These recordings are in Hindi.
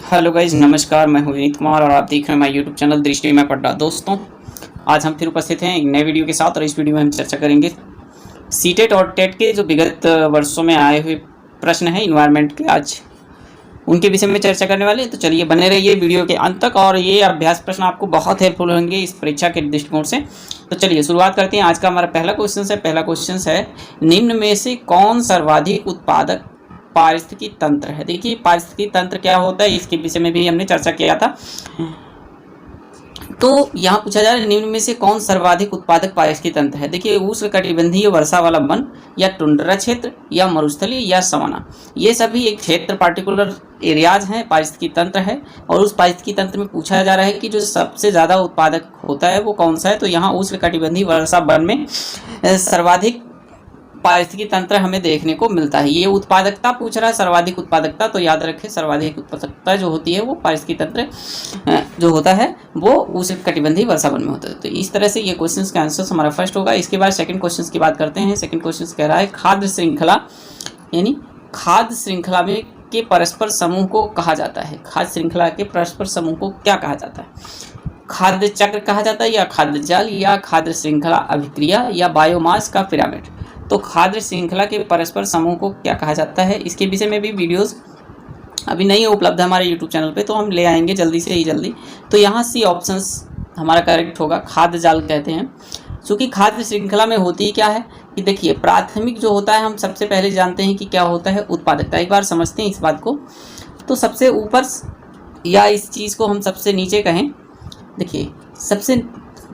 हेलो गाइज, नमस्कार। मैं हूँ विनीत कुमार और आप देख रहे हैं हमारे यूट्यूब चैनल दृष्टि में पढ़ना। दोस्तों, आज हम फिर उपस्थित हैं एक नए वीडियो के साथ और इस वीडियो में हम चर्चा करेंगे सीटेट और टेट के जो विगत वर्षों में आए हुए प्रश्न हैं इन्वायरमेंट के, आज उनके विषय में चर्चा करने वाले हैं। तो चलिए बने रहिए वीडियो के अंत तक और ये अभ्यास प्रश्न आपको बहुत हेल्पफुल होंगे इस परीक्षा के दृष्टिकोण से। तो चलिए शुरुआत करते हैं। आज का हमारा पहला क्वेश्चन है निम्न में से कौन सर्वाधिक उत्पादक पारिस्थितिकी तंत्र है। देखिए, पारिस्थितिकी तंत्र क्या होता है इसके विषय में भी हमने चर्चा किया था। तो यहाँ पूछा जा रहा है निम्न में से कौन सर्वाधिक उत्पादक पारिस्थितिकी तंत्र है। देखिए, उष्णकटिबंधीय वर्षा वाला वन या टुंड्रा क्षेत्र या मरुस्थलीय या सवाना, ये सभी एक क्षेत्र पार्टिकुलर एरियाज हैं, पारिस्थितिकी तंत्र है। और उस पारिस्थितिकी तंत्र में पूछा जा रहा है कि जो सबसे ज़्यादा उत्पादक होता है वो कौन सा है। तो यहाँ उष्णकटिबंधीय वर्षा वन में सर्वाधिक पारिस्थितिकी तंत्र हमें देखने को मिलता है। ये उत्पादकता पूछ रहा है, सर्वाधिक उत्पादकता, तो याद रखें सर्वाधिक उत्पादकता जो होती है वो पारिस्थितिकी तंत्र जो होता है वो उष्णकटिबंधीय वर्षा वन में होता है। तो इस तरह से ये क्वेश्चन का आंसर हमारा फर्स्ट होगा। इसके बाद सेकंड क्वेश्चन की बात करते हैं। सेकंड क्वेश्चन कह रहा है खाद्य श्रृंखला, यानी खाद्य श्रृंखला में के परस्पर समूह को कहा जाता है। खाद्य श्रृंखला के परस्पर समूह को क्या कहा जाता है? खाद्य चक्र कहा जाता है, या खाद्य जाल, या खाद्य श्रृंखला अभिक्रिया, या बायोमास का पिरामिड। तो खाद्य श्रृंखला के परस्पर समूह को क्या कहा जाता है, इसके विषय में भी वीडियोस अभी नहीं उपलब्ध है हमारे यूट्यूब चैनल पे, तो हम ले आएंगे जल्दी से ही जल्दी। तो यहाँ सी ऑप्शंस हमारा करेक्ट होगा, खाद्य जाल कहते हैं। चूँकि खाद्य श्रृंखला में होती क्या है कि देखिए, प्राथमिक जो होता है हम सबसे पहले जानते हैं कि क्या होता है, उत्पादकता। एक बार समझते हैं इस बात को। तो सबसे ऊपर या इस चीज़ को हम सबसे नीचे कहें, देखिए सबसे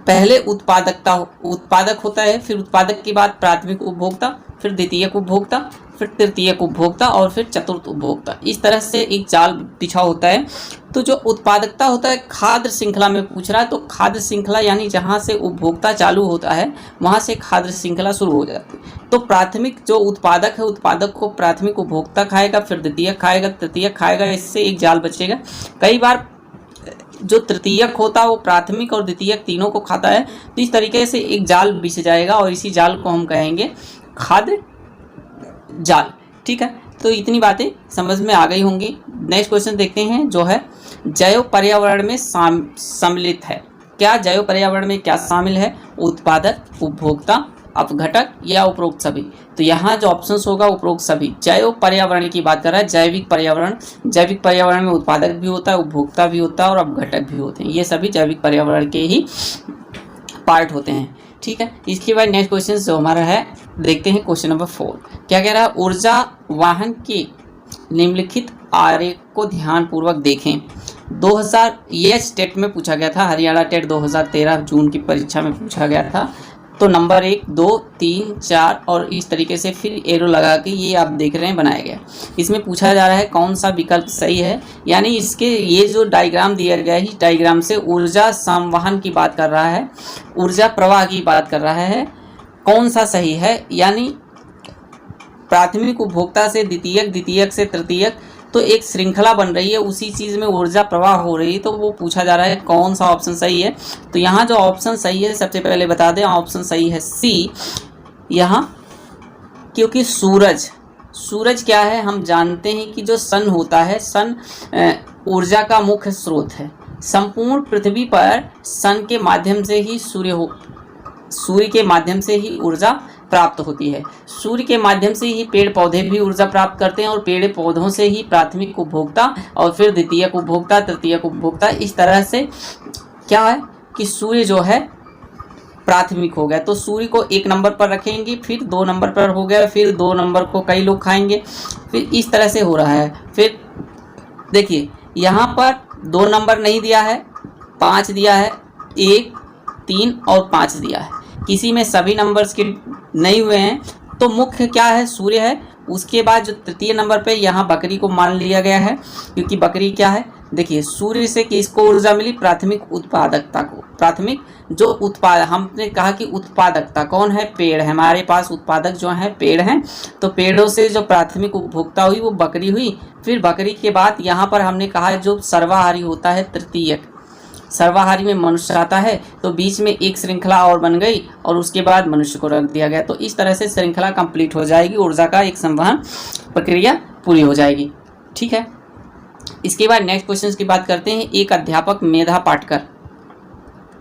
पहले उत्पादक होता है, फिर उत्पादक के बाद प्राथमिक उपभोक्ता, फिर द्वितीयक उपभोक्ता, फिर तृतीयक उपभोक्ता और फिर चतुर्थ उपभोक्ता। इस तरह से एक जाल बिछा होता है। तो जो उत्पादकता होता है खाद्य श्रृंखला में पूछ रहा है, तो खाद्य श्रृंखला यानी जहाँ से उपभोक्ता चालू होता है वहाँ से खाद्य श्रृंखला शुरू हो जाती है। तो प्राथमिक जो उत्पादक है, उत्पादक को प्राथमिक उपभोक्ता खाएगा, फिर द्वितीयक खाएगा, तृतीयक खाएगा, इससे एक जाल बचेगा। कई बार जो तृतीयक होता है वो प्राथमिक और द्वितीयक तीनों को खाता है। तो इस तरीके से एक जाल बिछ जाएगा और इसी जाल को हम कहेंगे खाद्य जाल। ठीक है, तो इतनी बातें समझ में आ गई होंगी। नेक्स्ट क्वेश्चन देखते हैं जो है जैव पर्यावरण में सम्मिलित है। क्या जैव पर्यावरण में क्या शामिल है? उत्पादक, उपभोक्ता, अपघटक या उपरोक्त सभी। तो यहाँ जो ऑप्शंस होगा उपरोक्त सभी। जैव पर्यावरण की बात कर रहा है, जैविक पर्यावरण में उत्पादक भी होता है, उपभोक्ता भी होता है और अपघटक भी होते हैं। ये सभी जैविक पर्यावरण के ही पार्ट होते हैं। ठीक है, इसके बाद नेक्स्ट क्वेश्चन जो हमारा है देखते हैं क्वेश्चन नंबर 4। क्या कह रहा है? ऊर्जा वाहन के निम्नलिखित आरेख को ध्यानपूर्वक देखें। 2000 ये टेट में पूछा गया था, हरियाणा टेट 2013 जून की परीक्षा में पूछा गया था। तो नंबर 1, 2, 3, 4 और इस तरीके से फिर एरो लगा के ये आप देख रहे हैं बनाया गया। इसमें पूछा जा रहा है कौन सा विकल्प सही है, यानी इसके ये जो डायग्राम दिया गया है, इस डायग्राम से ऊर्जा संवहन की बात कर रहा है, ऊर्जा प्रवाह की बात कर रहा है। कौन सा सही है? यानी प्राथमिक उपभोक्ता से द्वितीयक, द्वितीयक से तृतीयक, तो एक श्रृंखला बन रही है, उसी चीज़ में ऊर्जा प्रवाह हो रही है। तो वो पूछा जा रहा है कौन सा ऑप्शन सही है। तो यहाँ जो ऑप्शन सही है सबसे पहले बता दें, ऑप्शन सही है सी। यहाँ क्योंकि सूरज क्या है, हम जानते हैं कि जो सन होता है, सन ऊर्जा का मुख्य स्रोत है। संपूर्ण पृथ्वी पर सन के माध्यम से ही सूर्य के माध्यम से ही ऊर्जा प्राप्त होती है। सूर्य के माध्यम से ही पेड़ पौधे भी ऊर्जा प्राप्त करते हैं और पेड़ पौधों से ही प्राथमिक उपभोक्ता और फिर द्वितीयक उपभोक्ता, तृतीयक उपभोक्ता। इस तरह से क्या है कि सूर्य जो है प्राथमिक हो गया, तो सूर्य को 1 नंबर पर रखेंगे, फिर 2 नंबर पर हो गया, फिर 2 नंबर को कई लोग खाएंगे, फिर इस तरह से हो रहा है। फिर देखिए यहाँ पर 2 नंबर नहीं दिया है, 5 दिया है, 1, 3 और 5 दिया है। किसी में सभी नंबर्स के नहीं हुए हैं। तो मुख्य क्या है? सूर्य है। उसके बाद जो तृतीय नंबर पे यहाँ बकरी को मान लिया गया है, क्योंकि बकरी क्या है, देखिए सूर्य से किसको ऊर्जा मिली? प्राथमिक उत्पादकता को। प्राथमिक जो उत्पाद, हमने कहा कि उत्पादकता कौन है? पेड़ है। हमारे पास उत्पादक जो है पेड़ हैं, तो पेड़ों से जो प्राथमिक उपभोक्ता हुई वो बकरी हुई। फिर बकरी के बाद यहाँ पर हमने कहा जो सर्वाहारी होता है तृतीयक, सर्वाहारी में मनुष्य आता है, तो बीच में एक श्रृंखला और बन गई और उसके बाद मनुष्य को रख दिया गया। तो इस तरह से श्रृंखला कंप्लीट हो जाएगी, ऊर्जा का एक संवहन प्रक्रिया पूरी हो जाएगी। ठीक है, इसके बाद नेक्स्ट क्वेश्चन की बात करते हैं। एक अध्यापक मेधा पाटकर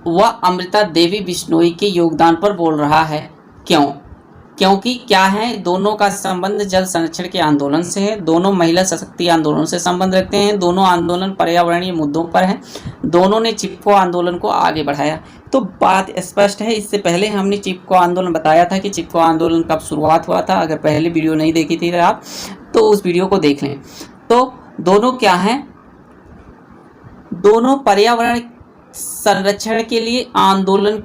वह अमृता देवी बिश्नोई के योगदान पर बोल रहा है, क्यों? क्योंकि क्या है, दोनों का संबंध जल संरक्षण के आंदोलन से है, दोनों महिला सशक्ति आंदोलन से संबंध रखते हैं, दोनों आंदोलन पर्यावरणीय मुद्दों पर हैं, दोनों ने चिपको आंदोलन को आगे बढ़ाया। तो बात स्पष्ट है। इससे पहले हमने चिपको आंदोलन बताया था कि चिपको आंदोलन कब शुरुआत हुआ था। अगर पहले वीडियो नहीं देखी थी आप तो उस वीडियो को देख लें। तो दोनों क्या हैं, दोनों पर्यावरण संरक्षण के लिए आंदोलन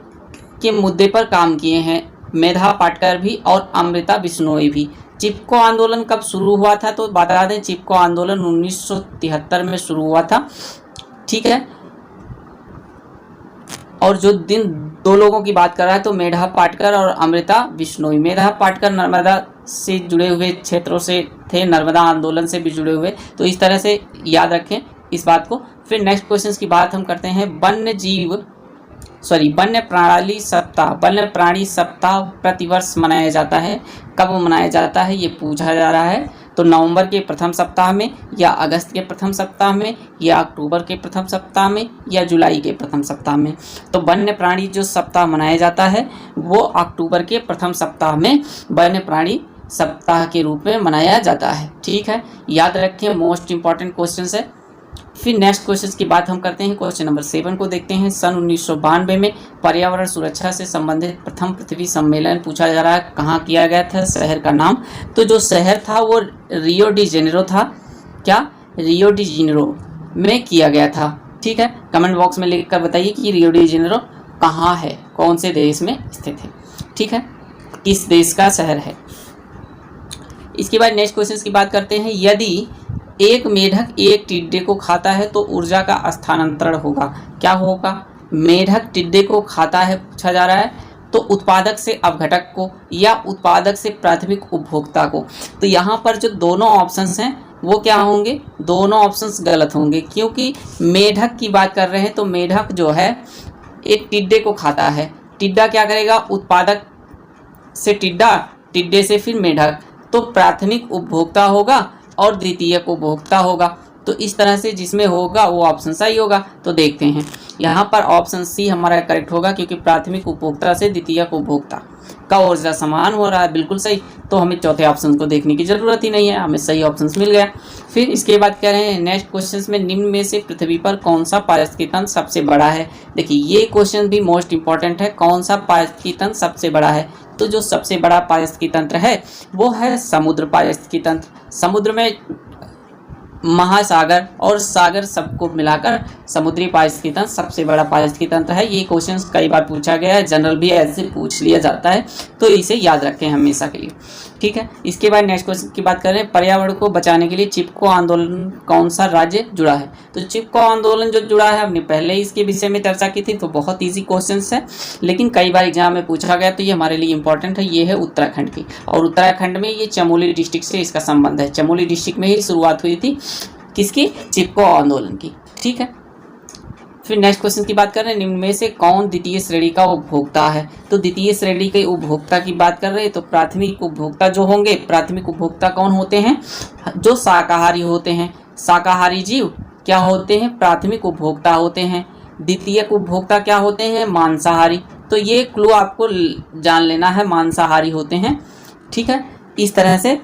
के मुद्दे पर काम किए हैं, मेधा पाटकर भी और अमृता बिश्नोई भी। चिपको आंदोलन कब शुरू हुआ था तो बता दें, चिपको आंदोलन 1973 में शुरू हुआ था, ठीक है। और जो दिन दो लोगों की बात कर रहा है तो मेधा पाटकर और अमृता बिश्नोई। मेधा पाटकर नर्मदा से जुड़े हुए क्षेत्रों से थे, नर्मदा आंदोलन से भी जुड़े हुए, तो इस तरह से याद रखें इस बात को। फिर नेक्स्ट क्वेश्चन की बात हम करते हैं। वन्य प्राणी सप्ताह प्रतिवर्ष मनाया जाता है, कब मनाया जाता है ये पूछा जा रहा है। तो नवंबर के प्रथम सप्ताह में, या अगस्त के प्रथम सप्ताह में, या अक्टूबर के प्रथम सप्ताह में, या जुलाई के प्रथम सप्ताह में। तो वन्य प्राणी जो सप्ताह मनाया जाता है वो अक्टूबर के प्रथम सप्ताह में वन्य प्राणी सप्ताह के रूप में मनाया जाता है, ठीक है। याद रखें, मोस्ट इंपॉर्टेंट क्वेश्चन है। फिर नेक्स्ट क्वेश्चन की बात हम करते हैं। क्वेश्चन नंबर 7 को देखते हैं। सन 1992 में पर्यावरण सुरक्षा से संबंधित प्रथम पृथ्वी सम्मेलन पूछा जा रहा है, कहाँ किया गया था, शहर का नाम। तो जो शहर था वो रियो डी जेनेरो था। क्या? रियो डी जेनेरो में किया गया था, ठीक है। कमेंट बॉक्स में लिख कर बताइए कि रियो डी जेनेरो कहाँ है, कौन से देश में स्थित है, ठीक है, किस देश का शहर है। इसके बाद नेक्स्ट क्वेश्चन की बात करते हैं। यदि एक मेढक एक टिड्डे को खाता है तो ऊर्जा का स्थानांतरण होगा, क्या होगा? मेढक टिड्डे को खाता है पूछा जा रहा है, तो उत्पादक से अपघटक को या उत्पादक से प्राथमिक उपभोक्ता को। तो यहाँ पर जो दोनों ऑप्शंस हैं वो क्या होंगे? दोनों ऑप्शंस गलत होंगे, क्योंकि मेढक की बात कर रहे हैं तो मेढक जो है एक टिड्डे को खाता है। टिड्डा क्या करेगा? उत्पादक से टिड्डा, टिड्डे से फिर मेढक, तो प्राथमिक उपभोक्ता होगा और द्वितीयक उपभोक्ता होगा। तो इस तरह से जिसमें होगा वो ऑप्शन सही होगा। तो देखते हैं, यहाँ पर ऑप्शन सी हमारा करेक्ट होगा, क्योंकि प्राथमिक उपभोक्ता से द्वितीयक उपभोक्ता का ऊर्जा समान हो रहा है, बिल्कुल सही। तो हमें चौथे ऑप्शन को देखने की जरूरत ही नहीं है, हमें सही ऑप्शन मिल गया। फिर इसके बाद कह रहे हैं नेक्स्ट क्वेश्चन में, निम्न में से पृथ्वी पर कौन सा पारिस्थितिकी तंत्र सबसे बड़ा है? देखिए ये क्वेश्चन भी मोस्ट इंपॉर्टेंट है, कौन सा पारिस्थितिकी तंत्र सबसे बड़ा है? तो जो सबसे बड़ा पारिस्थितिकी तंत्र है वो है समुद्र पारिस्थितिकी तंत्र। समुद्र में महासागर और सागर सबको मिलाकर समुद्री पारिस्थितिकी तंत्र सबसे बड़ा पारिस्थितिकी तंत्र है। ये क्वेश्चन कई बार पूछा गया है, जनरल भी ऐसे पूछ लिया जाता है, तो इसे याद रखें हमेशा के लिए, ठीक है। इसके बाद नेक्स्ट क्वेश्चन की बात करें। पर्यावरण को बचाने के लिए चिपको आंदोलन कौन सा राज्य जुड़ा है? तो चिपको आंदोलन जो जुड़ा है, हमने पहले इसके विषय में चर्चा की थी, तो बहुत ईजी क्वेश्चन है, लेकिन कई बार एग्जाम में पूछा गया, तो ये हमारे लिए इंपॉर्टेंट है। ये है उत्तराखंड की, और उत्तराखंड में ये चमोली डिस्ट्रिक्ट से इसका संबंध है। चमोली डिस्ट्रिक्ट में ही शुरुआत हुई थी किसकी? चिपको आंदोलन की, ठीक है। फिर नेक्स्ट क्वेश्चन की बात कर रहे हैं, निम्न में से कौन द्वितीय श्रेणी का उपभोक्ता है? तो द्वितीय श्रेणी के उपभोक्ता की बात कर रहे हैं, तो प्राथमिक उपभोक्ता जो होंगे, प्राथमिक उपभोक्ता कौन होते हैं? जो शाकाहारी होते हैं। शाकाहारी जीव क्या होते हैं? प्राथमिक उपभोक्ता होते हैं। द्वितीयक उपभोक्ता क्या होते हैं? मांसाहारी। तो ये क्लू आपको जान लेना है, मांसाहारी होते हैं, ठीक है। इस तरह से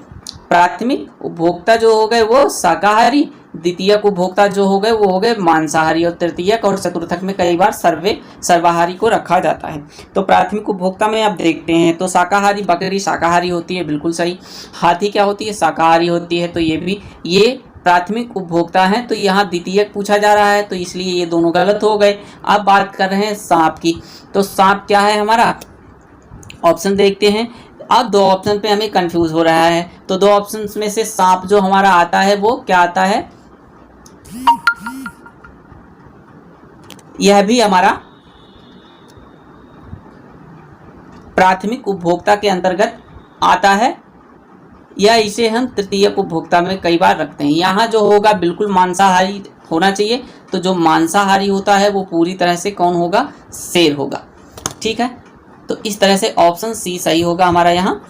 प्राथमिक उपभोक्ता जो हो गए वो शाकाहारी, द्वितीयक उपभोक्ता जो हो गए वो हो गए मांसाहारी, और तृतीयक और चतुर्थक में कई बार सर्वाहारी को रखा जाता है। तो प्राथमिक उपभोक्ता में आप देखते हैं तो शाकाहारी, बकरी शाकाहारी होती है, बिल्कुल सही। हाथी क्या होती है? शाकाहारी होती है, तो ये प्राथमिक उपभोक्ता हैं। तो यहाँ द्वितीयक पूछा जा रहा है, तो इसलिए ये दोनों गलत हो गए। अब बात कर रहे हैं सांप की, तो सांप क्या है हमारा? ऑप्शन देखते हैं। अब दो ऑप्शन पे हमें कंफ्यूज हो रहा है, तो दो ऑप्शन में से सांप जो हमारा आता है वो क्या आता है? यह भी हमारा प्राथमिक उपभोक्ता के अंतर्गत आता है, या इसे हम तृतीयक उपभोक्ता में कई बार रखते हैं। यहाँ जो होगा बिल्कुल मांसाहारी होना चाहिए, तो जो मांसाहारी होता है वो पूरी तरह से कौन होगा? शेर होगा, ठीक है। तो इस तरह से ऑप्शन सी सही होगा हमारा यहाँ।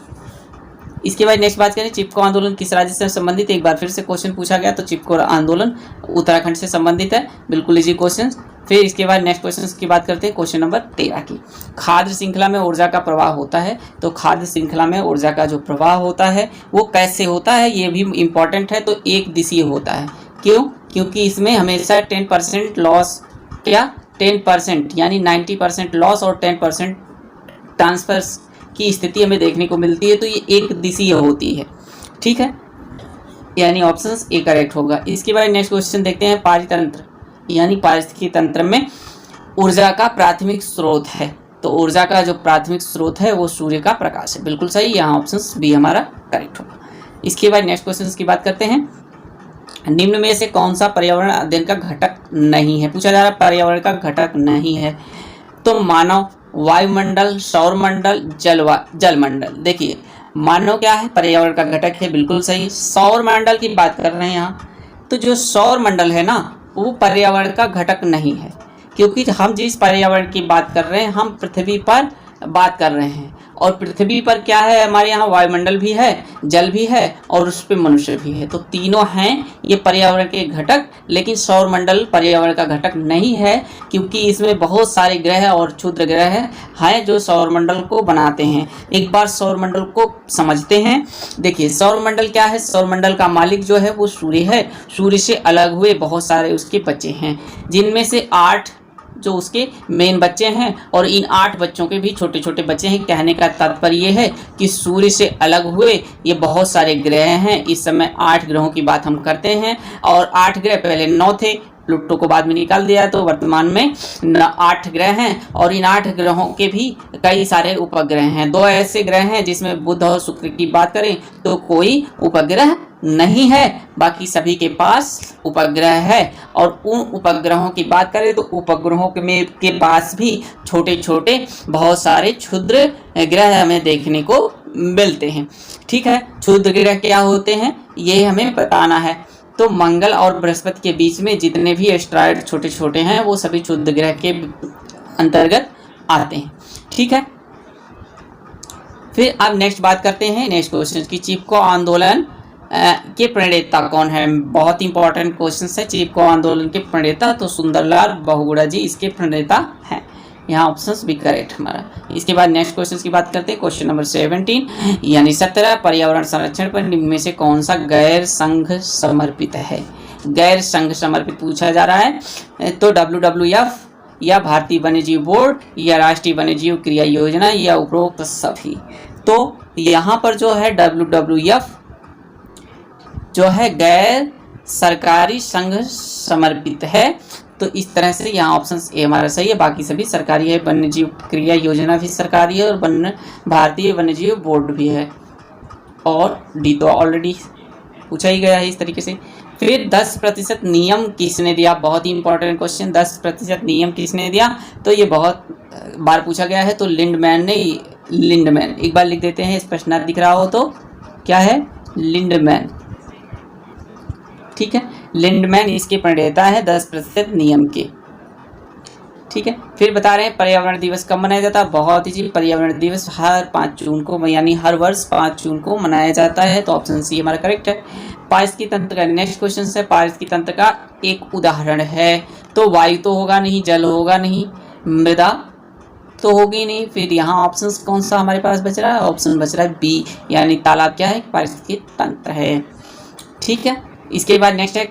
इसके बाद नेक्स्ट बात करें, चिपको आंदोलन किस राज्य से संबंधित है। एक बार फिर से क्वेश्चन पूछा गया, तो चिपको आंदोलन उत्तराखंड से संबंधित है, बिल्कुल इजी क्वेश्चन। फिर इसके बाद नेक्स्ट क्वेश्चन की बात करते हैं, क्वेश्चन नंबर 13 की। खाद्य श्रृंखला में ऊर्जा का प्रवाह होता है, तो खाद्य श्रृंखला में ऊर्जा का जो प्रवाह होता है वो कैसे होता है, ये भी इंपॉर्टेंट है। तो एक दिशीय होता है, क्यों? क्योंकि इसमें हमेशा 10% लॉस, क्या 10% यानी 90% लॉस और 10% ट्रांसफर की स्थिति हमें देखने को मिलती है, तो ये एक दिशीय होती है, ठीक है, यानी ऑप्शन ए करेक्ट होगा। इसके बाद नेक्स्ट क्वेश्चन देखते हैं, पारितंत्र यानी पारिस्थितिकी तंत्र में ऊर्जा का प्राथमिक स्रोत है, तो ऊर्जा का जो प्राथमिक स्रोत है वो सूर्य का प्रकाश है, बिल्कुल सही, यहाँ ऑप्शन बी हमारा करेक्ट होगा। इसके बाद नेक्स्ट क्वेश्चन की बात करते हैं, निम्न में से कौन सा पर्यावरण अध्ययन का घटक नहीं है। पूछा जा रहा है पर्यावरण का घटक नहीं है, तो मानव, वायुमंडल, सौरमंडल, जलमंडल। देखिए मानव क्या है, पर्यावरण का घटक है, बिल्कुल सही। सौरमंडल की बात कर रहे हैं यहाँ, तो जो सौरमंडल है ना वो पर्यावरण का घटक नहीं है, क्योंकि हम जिस पर्यावरण की बात कर रहे हैं हम पृथ्वी पर बात कर रहे हैं, और पृथ्वी पर क्या है, हमारे यहाँ वायुमंडल भी है, जल भी है और उस पर मनुष्य भी है, तो तीनों हैं ये पर्यावरण के घटक। लेकिन सौरमंडल पर्यावरण का घटक नहीं है, क्योंकि इसमें बहुत सारे ग्रह और क्षुद्र ग्रह हैं जो सौरमंडल को बनाते हैं। एक बार सौरमंडल को समझते हैं। देखिए सौरमंडल क्या है, सौरमंडल का मालिक जो है वो सूर्य है। सूर्य से अलग हुए बहुत सारे उसके बच्चे हैं, जिनमें से 8 जो उसके मेन बच्चे हैं, और इन 8 बच्चों के भी छोटे छोटे बच्चे हैं। कहने का तात्पर्य ये है कि सूर्य से अलग हुए ये बहुत सारे ग्रह हैं। इस समय 8 ग्रहों की बात हम करते हैं, और 8 ग्रह पहले 9 थे, प्लूटो को बाद में निकाल दिया, तो वर्तमान में 8 ग्रह हैं। और इन 8 ग्रहों के भी कई सारे उपग्रह हैं। 2 ऐसे ग्रह हैं जिसमें बुध और शुक्र की बात करें तो कोई उपग्रह नहीं है, बाकी सभी के पास उपग्रह है। और उन उपग्रहों की बात करें तो उपग्रहों के पास भी छोटे छोटे बहुत सारे क्षुद्र ग्रह हमें देखने को मिलते हैं, ठीक है। क्षुद्र ग्रह क्या होते हैं ये हमें बताना है। तो मंगल और बृहस्पति के बीच में जितने भी एस्ट्रॉयड छोटे छोटे हैं वो सभी क्षुद्र ग्रह के अंतर्गत आते हैं, ठीक है। फिर अब नेक्स्ट बात करते हैं नेक्स्ट क्वेश्चन की, चिपको आंदोलन के प्रणेता कौन है। बहुत इंपॉर्टेंट क्वेश्चन है। चिपको आंदोलन के प्रणेता तो सुंदरलाल बहुगुणा जी इसके प्रणेता हैं, यहाँ ऑप्शन भी करेक्ट हमारा। इसके बाद नेक्स्ट क्वेश्चन की बात करते हैं, क्वेश्चन नंबर 17 यानी 17, पर्यावरण संरक्षण पर निम्न में से कौन सा गैर संघ समर्पित है। गैर संघ समर्पित पूछा जा रहा है, तो WWF या भारतीय वन्यजीव बोर्ड या राष्ट्रीय वन्यजीव क्रिया योजना या उपरोक्त सभी। तो यहाँ पर जो है WWF जो है गैर सरकारी संघ समर्पित है, तो इस तरह से यहाँ ऑप्शन ए हमारा सही है, बाकी सभी सरकारी है। वन्यजीव क्रिया योजना भी सरकारी है, और भारतीय वन्यजीव बोर्ड भी है, और डी तो ऑलरेडी पूछा ही गया है इस तरीके से। फिर 10% नियम किसने दिया, बहुत ही इंपॉर्टेंट क्वेश्चन। 10% नियम किसने दिया, तो ये बहुत बार पूछा गया है, तो लिंडमैन ने, लिंडमैन एक बार लिख देते हैं, इस प्रश्न दिख रहा हो तो क्या है, लिंडमैन, ठीक है। लिंडमैन इसके प्रणेता है 10% नियम के, ठीक है। फिर बता रहे हैं पर्यावरण दिवस कब मनाया जाता है। बहुत ही, पर्यावरण दिवस हर 5 जून को, यानी हर वर्ष 5 जून को मनाया जाता है, तो ऑप्शन सी हमारा करेक्ट है। पारिस्थितिकी तंत्र का नेक्स्ट क्वेश्चन है, पारिस्थितिकी तंत्र का एक उदाहरण है, तो वायु तो होगा नहीं, जल होगा नहीं, मृदा तो होगी नहीं। फिर यहाँ ऑप्शन कौन सा हमारे पास बच रहा है, ऑप्शन बच रहा है बी, यानी तालाब क्या है, पारिस्थितिकी तंत्र है, ठीक है। इसके बाद नेक्स्ट है,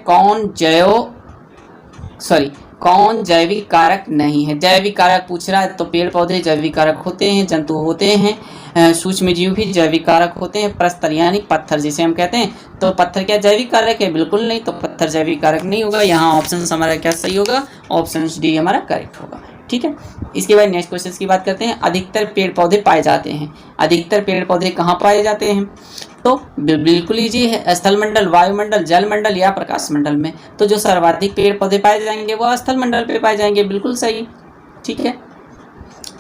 कौन जैविक कारक नहीं है। जैविक कारक पूछ रहा है, तो पेड़ पौधे जैविक कारक होते हैं, जंतु होते हैं, सूक्ष्म जीव भी जैविक कारक होते हैं। प्रस्तर यानी पत्थर जिसे हम कहते हैं, तो पत्थर क्या जैविक कारक है, बिल्कुल नहीं, तो पत्थर जैविक कारक नहीं होगा। यहाँ ऑप्शन हमारा क्या सही होगा, ऑप्शन डी हमारा करेक्ट होगा, ठीक है। इसके बाद नेक्स्ट क्वेश्चन की बात करते हैं, अधिकतर पेड़ पौधे पाए जाते हैं। अधिकतर पेड़ पौधे कहाँ पाए जाते हैं, तो बिल्कुल इजी है, स्थल मंडल, वायुमंडल, जल मंडल या प्रकाश मंडल में। तो जो सर्वाधिक पेड़ पौधे पाए जाएंगे वो स्थल मंडल पे पाए जाएंगे, बिल्कुल सही, ठीक है।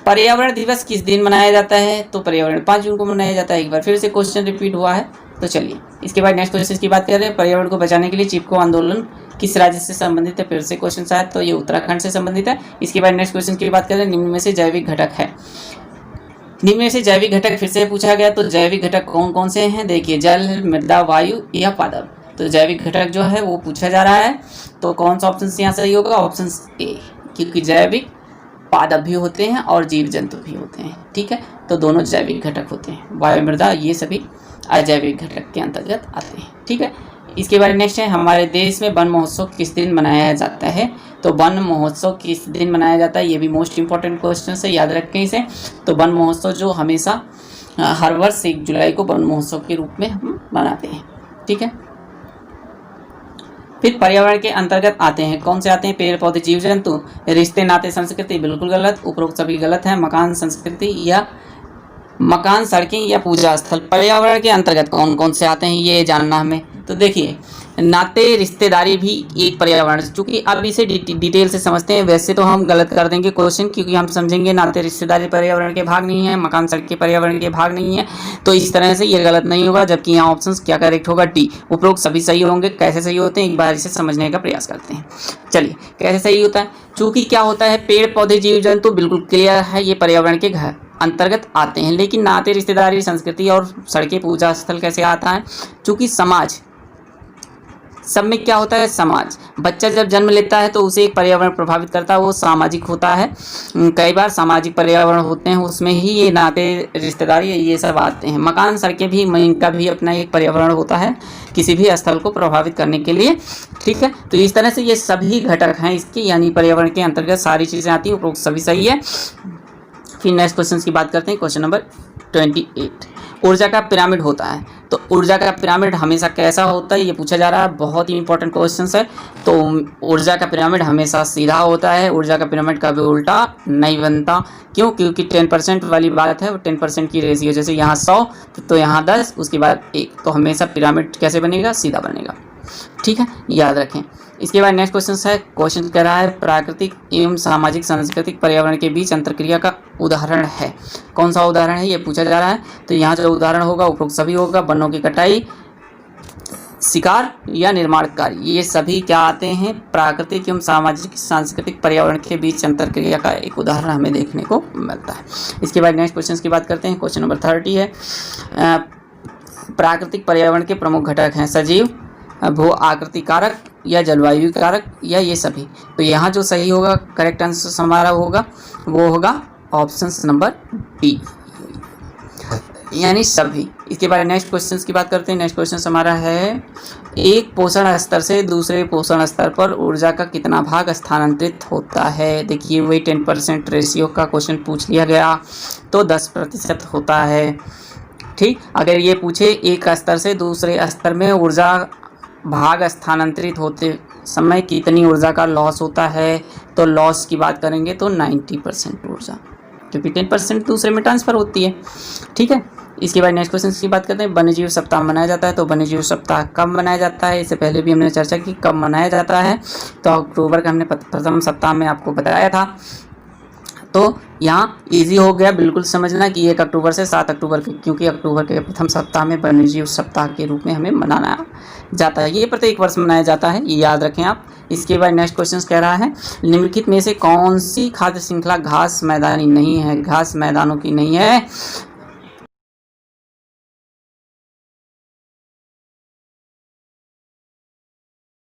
पर्यावरण दिवस किस दिन मनाया जाता है, तो पर्यावरण 5 जून को मनाया जाता है। एक बार फिर से क्वेश्चन रिपीट हुआ है, तो चलिए इसके बाद नेक्स्ट क्वेश्चन की बात कर रहे हैं, पर्यावरण को बचाने के लिए चिपको आंदोलन किस राज्य से संबंधित है। फिर से क्वेश्चन शायद, तो ये उत्तराखंड से संबंधित है। इसके बाद नेक्स्ट क्वेश्चन की बात करें, निम्न में से जैविक घटक है, निम्न में से जैविक घटक फिर से पूछा गया, तो जैविक घटक कौन कौन से हैं? देखिए, जल, मृदा, वायु या पादप। तो जैविक घटक जो है वो पूछा जा रहा है, तो कौन सा ऑप्शन यहाँ सही होगा? ऑप्शन ए, क्योंकि जैविक पादप भी होते हैं और जीव जंतु भी होते हैं। ठीक है, तो दोनों जैविक घटक होते हैं। वायु, मृदा ये सभी अजैविक घटक के अंतर्गत आते हैं। ठीक है, इसके बाद नेक्स्ट है, हमारे देश में वन महोत्सव किस दिन मनाया जाता है? तो वन महोत्सव किस दिन मनाया जाता है, ये भी मोस्ट इंपॉर्टेंट क्वेश्चन है, याद रखें इसे। तो वन महोत्सव जो हमेशा हर वर्ष 1 जुलाई को वन महोत्सव के रूप में हम मनाते हैं। ठीक है, फिर पर्यावरण के अंतर्गत आते हैं, कौन से आते हैं? पेड़ पौधे, जीव जंतु, रिश्ते नाते, संस्कृति, बिल्कुल गलत, उपरोक्त सभी गलत है। मकान, संस्कृति या मकान, सड़कें या पूजा स्थल, पर्यावरण के अंतर्गत कौन कौन से आते हैं ये जानना हमें। तो देखिए, नाते, रिश्तेदारी भी एक पर्यावरण, चूंकि अब इसे डिटेल से समझते हैं। वैसे तो हम गलत कर देंगे क्वेश्चन, क्योंकि हम समझेंगे नाते रिश्तेदारी पर्यावरण के भाग नहीं है, मकान सड़कें पर्यावरण के भाग नहीं है, तो इस तरह से ये गलत नहीं होगा। जबकि यहाँ ऑप्शन क्या करेक्ट होगा? डी, उपरोक्त सभी सही होंगे। कैसे सही होते हैं एक बार इसे समझने का प्रयास करते हैं। चलिए, कैसे सही होता है? चूंकि क्या होता है, पेड़ पौधे, जीव जंतु बिल्कुल क्लियर है, ये पर्यावरण के घर अंतर्गत आते हैं। लेकिन नाते, रिश्तेदारी, संस्कृति और सड़कें, पूजा स्थल कैसे आता है? चूंकि समाज, सब में क्या होता है? समाज। बच्चा जब जन्म लेता है तो उसे एक पर्यावरण प्रभावित करता है, वो सामाजिक होता है। कई बार सामाजिक पर्यावरण होते हैं, उसमें ही ये नाते, रिश्तेदारी ये सब आते हैं। मकान, सड़कें भी, इनका भी अपना एक पर्यावरण होता है किसी भी स्थल को प्रभावित करने के लिए। ठीक है, तो इस तरह से ये सभी घटक हैं इसके, यानी पर्यावरण के अंतर्गत सारी चीज़ें आती हैं। उपरोक्त सभी सही है। फिर नेक्स्ट क्वेश्चन की बात करते हैं, क्वेश्चन नंबर 28। ऊर्जा का पिरामिड होता है, तो ऊर्जा का पिरामिड हमेशा कैसा होता है ये पूछा जा रहा है, बहुत ही इंपॉर्टेंट क्वेश्चन है। तो ऊर्जा का पिरामिड हमेशा सीधा होता है, ऊर्जा का पिरामिड कभी उल्टा नहीं बनता। क्यों? क्योंकि 10% वाली बात है, 10% की रेशियो, जैसे यहाँ 100 तो यहाँ 10, उसके बाद 1, तो हमेशा पिरामिड कैसे बनेगा? सीधा बनेगा। ठीक है, याद रखें। इसके बाद नेक्स्ट क्वेश्चन है, क्वेश्चन कह रहा है प्राकृतिक एवं सामाजिक सांस्कृतिक पर्यावरण के बीच अंतरक्रिया का उदाहरण है, कौन सा उदाहरण है ये पूछा जा रहा है। तो यहाँ जो उदाहरण होगा उपरोक्त सभी होगा, वनों की कटाई, शिकार या निर्माण कार्य, ये सभी क्या आते हैं? प्राकृतिक एवं सामाजिक सांस्कृतिक पर्यावरण के बीच अंतरक्रिया का एक उदाहरण हमें देखने को मिलता है। इसके बाद नेक्स्ट क्वेश्चन की बात करते हैं, क्वेश्चन नंबर 30 है, प्राकृतिक पर्यावरण के प्रमुख घटक हैं सजीव, भू आकृति कारक या जलवायु कारक या ये सभी। तो यहाँ जो सही होगा, करेक्ट आंसर हमारा होगा वो होगा ऑप्शन नंबर बी, यानी सभी। इसके बाद नेक्स्ट क्वेश्चन की बात करते हैं। नेक्स्ट क्वेश्चन हमारा है, एक पोषण स्तर से दूसरे पोषण स्तर पर ऊर्जा का कितना भाग स्थानांतरित होता है? देखिए, वही 10% रेशियो का क्वेश्चन पूछ लिया गया, तो 10% होता है। ठीक, अगर ये पूछे एक स्तर से दूसरे स्तर में ऊर्जा भाग स्थानांतरित होते समय कितनी ऊर्जा का लॉस होता है, तो लॉस की बात करेंगे तो 90% ऊर्जा, क्योंकि 10% दूसरे में ट्रांसफर होती है। ठीक है, इसके बाद नेक्स्ट क्वेश्चन की बात करते हैं, वन्यजीव सप्ताह मनाया जाता है, तो वन्यजीव सप्ताह कब मनाया जाता है? इससे पहले भी हमने चर्चा की कब मनाया जाता है, तो अक्टूबर का हमने प्रथम सप्ताह में आपको बताया था। तो यहाँ इजी हो गया बिल्कुल समझना कि 1 अक्टूबर से 7 अक्टूबर के, क्योंकि अक्टूबर के प्रथम सप्ताह में वन्यजीव सप्ताह के रूप में हमें मनाना जाता है, ये प्रत्येक वर्ष मनाया जाता है, ये याद रखें आप। इसके बाद नेक्स्ट क्वेश्चन कह रहा है, निम्नलिखित में से कौन सी खाद्य श्रृंखला घास मैदानी नहीं है? घास मैदानों की नहीं है,